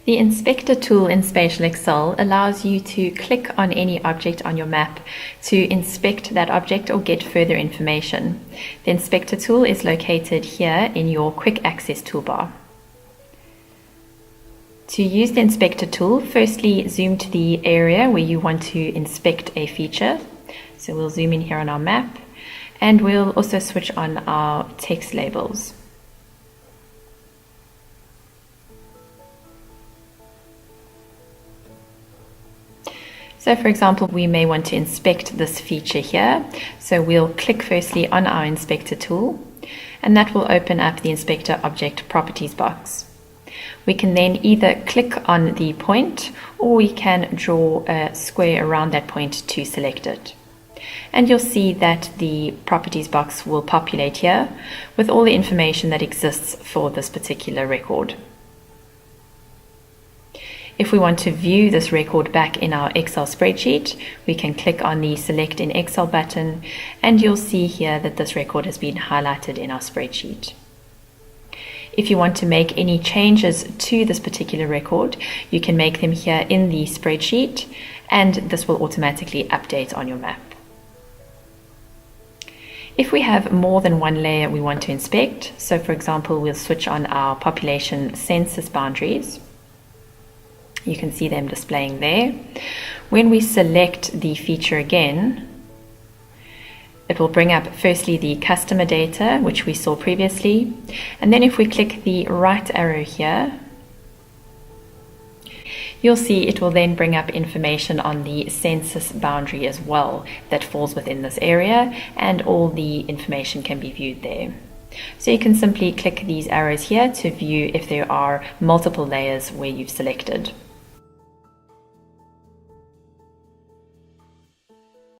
The Inspector tool in SpatialXL allows you to click on any object on your map to inspect that object or get further information. The Inspector tool is located here in your Quick Access toolbar. To use the Inspector tool, firstly zoom to the area where you want to inspect a feature. So we'll zoom in here on our map, and we'll also switch on our text labels. So for example, we may want to inspect this feature here. So we'll click firstly on our Inspector tool, and that will open up the Inspector Object Properties box. We can then either click on the point, or we can draw a square around that point to select it. And you'll see that the Properties box will populate here with all the information that exists for this particular record. If we want to view this record back in our Excel spreadsheet, we can click on the Select in Excel button, and you'll see here that this record has been highlighted in our spreadsheet. If you want to make any changes to this particular record, you can make them here in the spreadsheet, and this will automatically update on your map. If we have more than one layer we want to inspect, so for example, we'll switch on our population census boundaries. You can see them displaying there. When we select the feature again, it will bring up firstly the customer data, which we saw previously. And then if we click the right arrow here, you'll see it will then bring up information on the census boundary as well that falls within this area, and all the information can be viewed there. So you can simply click these arrows here to view if there are multiple layers where you've selected.